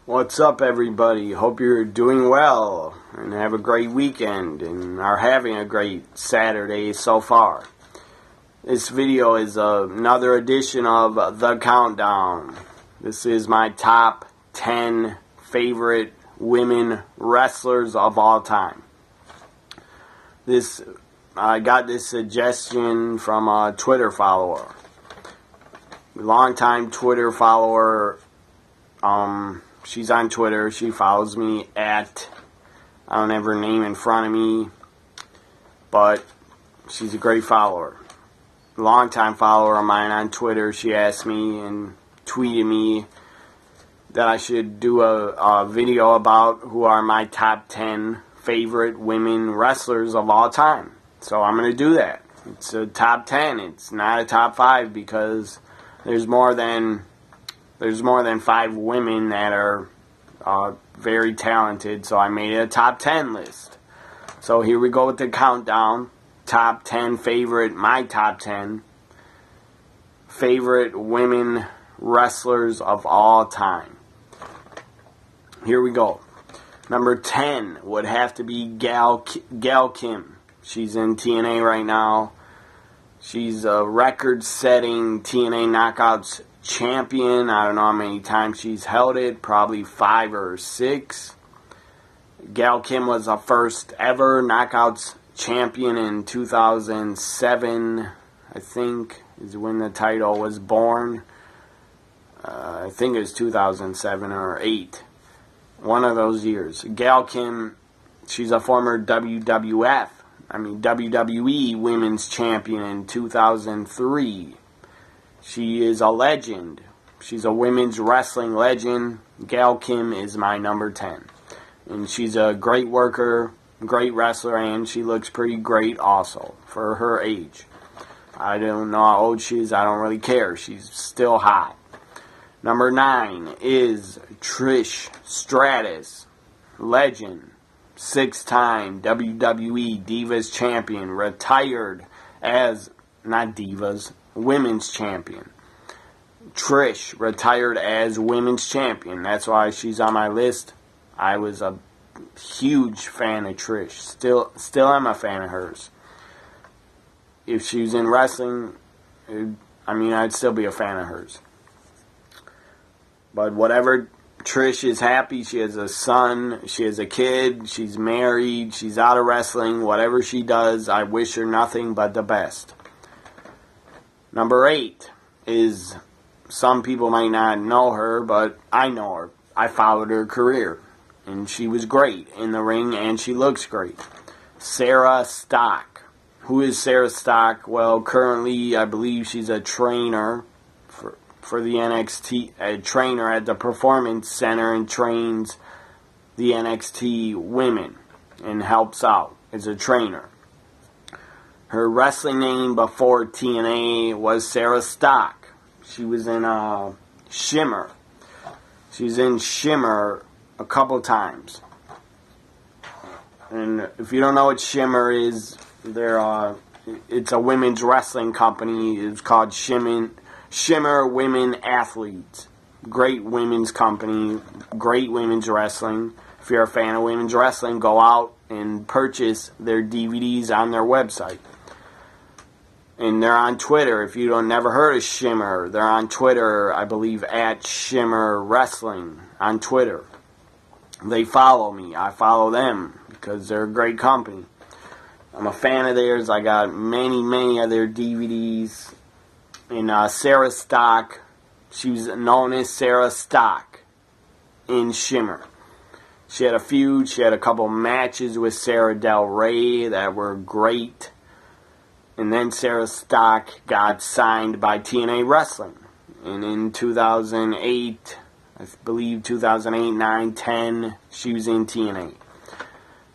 What's up, everybody? Hope you're doing well and have a great weekend and are having a great Saturday so far. This video is another edition of the Countdown. This is my top 10 favorite women wrestlers of all time. I got this suggestion from a Twitter follower. Longtime Twitter follower. She's on Twitter. She follows me at, I don't have her name in front of me, but she's a great follower. Longtime follower of mine on Twitter. She asked me and tweeted me that I should do a video about who are my top 10 favorite women wrestlers of all time. So I'm going to do that. It's a top 10. It's not a top 5 because there's more than 5 women that are very talented, so I made a top 10 list. So here we go with the countdown. Top 10 my top 10 favorite women wrestlers of all time. Here we go. Number 10 would have to be Gail Kim. She's in TNA right now. She's a record-setting TNA Knockouts champion. I don't know how many times she's held it, probably 5 or 6. Gail Kim was the first ever Knockouts champion in 2007, I think, is when the title was born. I think it was 2007 or 8. One of those years. Gail Kim, she's a former WWE Women's Champion in 2003. She is a legend. She's a women's wrestling legend. Gail Kim is my number 10. And she's a great worker, great wrestler, and she looks pretty great also for her age. I don't know how old she is. I don't really care. She's still hot. Number 9 is Trish Stratus. Legend. 6-time WWE Divas Champion. Retired as, not Divas, Women's Champion. Trish retired as Women's Champion. That's why she's on my list. I was a huge fan of Trish. Still am a fan of hers. If she was in wrestling, I'd still be a fan of hers. But whatever, Trish is happy. She has a son. She has a kid. She's married. She's out of wrestling. Whatever she does, I wish her nothing but the best. Number 8 is, some people might not know her, but I know her. I followed her career, and she was great in the ring, and she looks great. Sarah Stock. Who is Sarah Stock? Well, currently, I believe she's a trainer for the NXT, a trainer at the Performance Center, and trains the NXT women and helps out as a trainer. Her wrestling name before TNA was Sarah Stock. She was in Shimmer. She was in Shimmer a couple times. And if you don't know what Shimmer is, it's a women's wrestling company. It's called Shimmer Women Athletes. Great women's company. Great women's wrestling. If you're a fan of women's wrestling, go out and purchase their DVDs on their website. And they're on Twitter. If you never heard of Shimmer, they're on Twitter, I believe, at Shimmer Wrestling on Twitter. They follow me. I follow them because they're a great company. I'm a fan of theirs. I got many of their DVDs. And Sarah Stock, she was known as Sarah Stock in Shimmer. She had a feud. She had a couple matches with Sarah Del Rey that were great. And then Sarah Stock got signed by TNA Wrestling. And in 2008, I believe 2008, 9, 10, she was in TNA.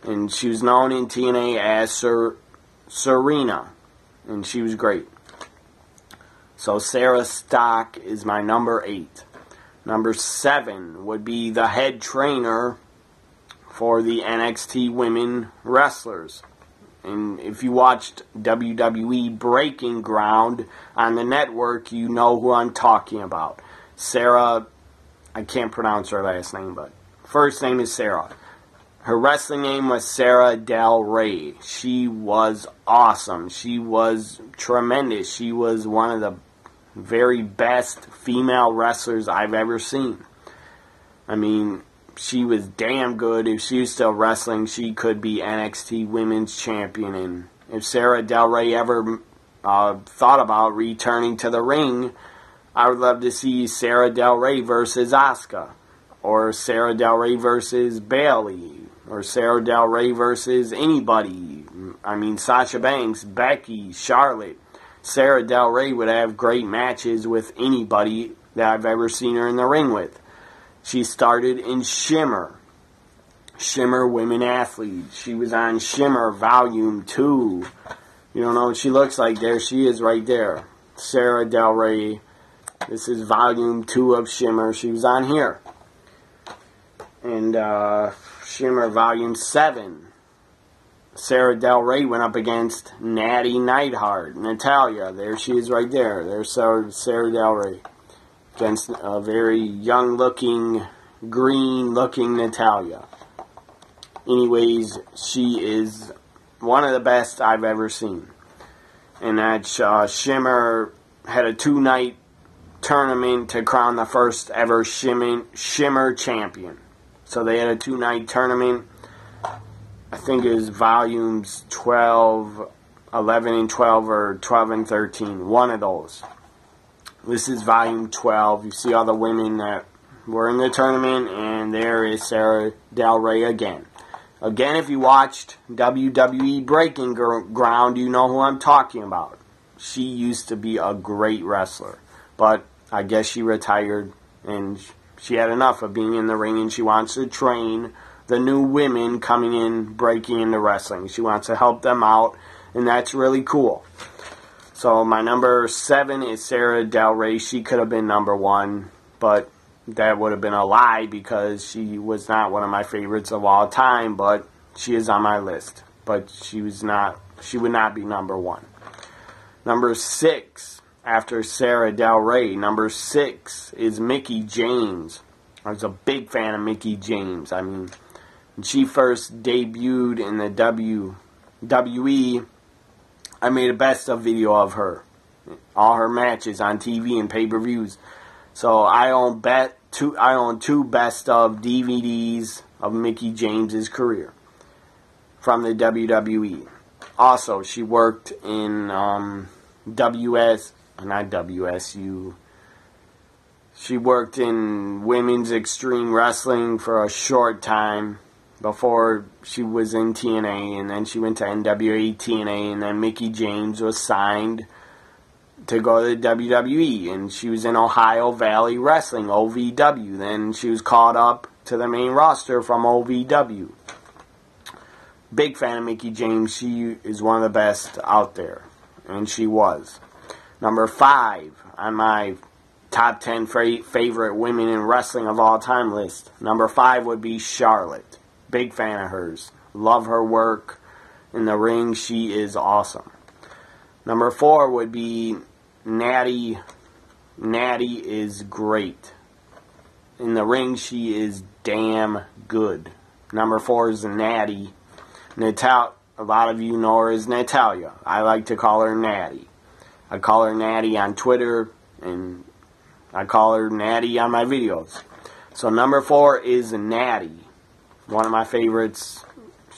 And she was known in TNA as Serena. And she was great. So Sarah Stock is my number 8. Number 7 would be the head trainer for the NXT women wrestlers. And if you watched WWE Breaking Ground on the network, you know who I'm talking about. Sarah, I can't pronounce her last name, but first name is Sarah. Her wrestling name was Sarah Del Rey. She was awesome. She was tremendous. She was one of the very best female wrestlers I've ever seen. I mean, she was damn good. If she was still wrestling, she could be NXT Women's Champion. And if Sarah Del Rey ever thought about returning to the ring, I would love to see Sarah Del Rey versus Asuka, or Sarah Del Rey versus Bayley, or Sarah Del Rey versus anybody. I mean, Sasha Banks, Becky, Charlotte. Sarah Del Rey would have great matches with anybody that I've ever seen her in the ring with. She started in Shimmer Women Athlete. She was on Shimmer Volume 2. You don't know what she looks like? There she is right there. Sarah Del Rey. This is Volume 2 of Shimmer. She was on here. And Shimmer Volume 7. Sarah Del Rey went up against Natty Neidhart, Natalya. There she is right there. There's Sarah Del Rey against a very young-looking, green-looking Natalya. Anyways, she is one of the best I've ever seen. And that Shimmer had a 2-night tournament to crown the first ever Shimmer champion. So they had a 2-night tournament. I think it was volumes 12, 11 and 12, or 12 and 13. One of those. This is volume 12. You see all the women that were in the tournament, and there is Sarah Del Rey again. Again, if you watched WWE Breaking Ground, you know who I'm talking about. She used to be a great wrestler, but I guess she retired, and she had enough of being in the ring, and she wants to train the new women coming in, breaking into wrestling. She wants to help them out, and that's really cool. So my number 7 is Sarah Del Rey. She could have been number 1, but that would have been a lie because she was not one of my favorites of all time, but she is on my list. But she would not be number 1. Number 6, after Sarah Del Rey, number 6 is Mickie James. I was a big fan of Mickie James. I mean, when she first debuted in the WWE, I made a best of video of her. All her matches on TV and pay-per-views. So I own 2 best of DVDs of Mickie James' career from the WWE. Also, she worked in She worked in Women's Extreme Wrestling for a short time before she was in TNA, and then she went to NWA TNA, and then Mickie James was signed to go to the WWE, and she was in Ohio Valley Wrestling, OVW. Then she was called up to the main roster from OVW. Big fan of Mickie James. She is one of the best out there, and she was. Number 5 on my top 10 favorite women in wrestling of all time list. Number 5 would be Charlotte. Big fan of hers. Love her work in the ring. She is awesome. Number 4 would be Natty. Natty is great. In the ring, she is damn good. Number 4 is Natty. A lot of you know her as Natalya. I like to call her Natty. I call her Natty on Twitter, and I call her Natty on my videos. So number 4 is Natty. One of my favorites.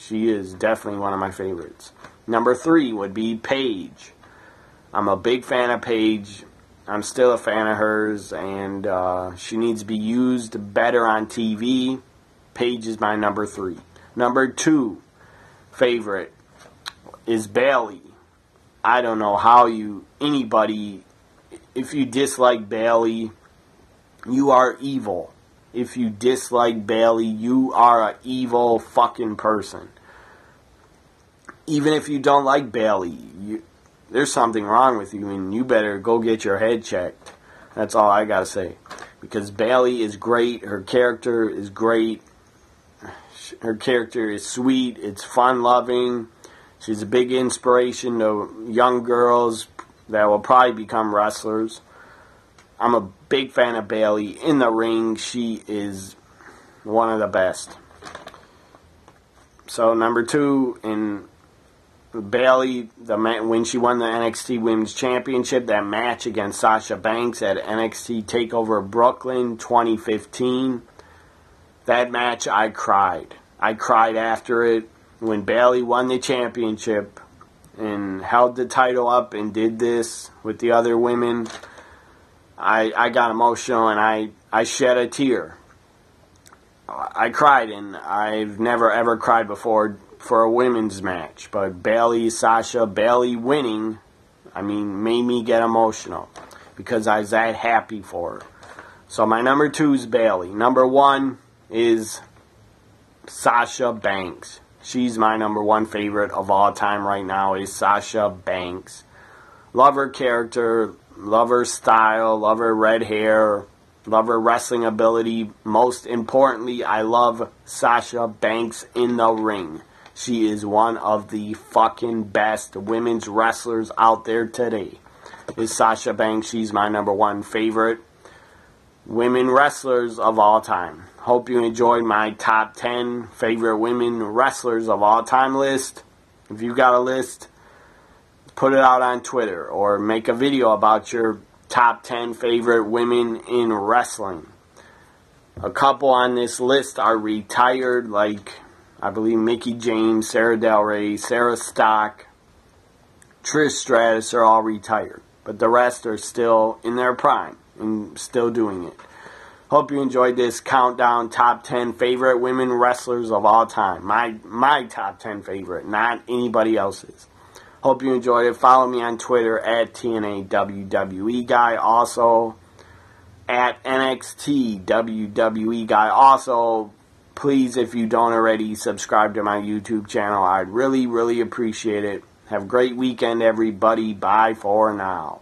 She is definitely one of my favorites. Number 3 would be Paige. I'm a big fan of Paige. I'm still a fan of hers, and she needs to be used better on TV. Paige is my number 3. Number 2 favorite is Bayley. I don't know how anybody, if you dislike Bayley, you are evil. If you dislike Bayley, you are an evil fucking person. Even if you don't like Bayley, there's something wrong with you, and you better go get your head checked. That's all I gotta say. Because Bayley is great. Her character is great. Her character is sweet. It's fun-loving. She's a big inspiration to young girls that will probably become wrestlers. I'm a big fan of Bayley in the ring. She is one of the best. So number 2 in Bayley, when she won the NXT Women's Championship, that match against Sasha Banks at NXT TakeOver Brooklyn 2015. That match, I cried. I cried after it when Bayley won the championship and held the title up and did this with the other women. I got emotional and I shed a tear. I cried, and I've never ever cried before for a women's match. But Bayley winning, made me get emotional because I was that happy for her. So my number 2 is Bayley. Number 1 is Sasha Banks. She's my number 1 favorite of all time right now, is Sasha Banks. Love her character, love her style, love her red hair, love her wrestling ability. Most importantly, I love Sasha Banks in the ring. She is one of the fucking best women's wrestlers out there today. Is Sasha Banks. She's my number 1 favorite women wrestlers of all time. Hope you enjoyed my top 10 favorite women wrestlers of all time list. If you got a list, put it out on Twitter or make a video about your top 10 favorite women in wrestling. A couple on this list are retired, like I believe Mickie James, Sarah Del Rey, Sarah Stock, Trish Stratus are all retired. But the rest are still in their prime and still doing it. Hope you enjoyed this countdown top 10 favorite women wrestlers of all time. My top 10 favorite, not anybody else's. Hope you enjoyed it. Follow me on Twitter at TNA Guy. Also at NXT WWE Guy. Also, please, if you don't already, subscribe to my YouTube channel. I'd really, really appreciate it. Have a great weekend, everybody. Bye for now.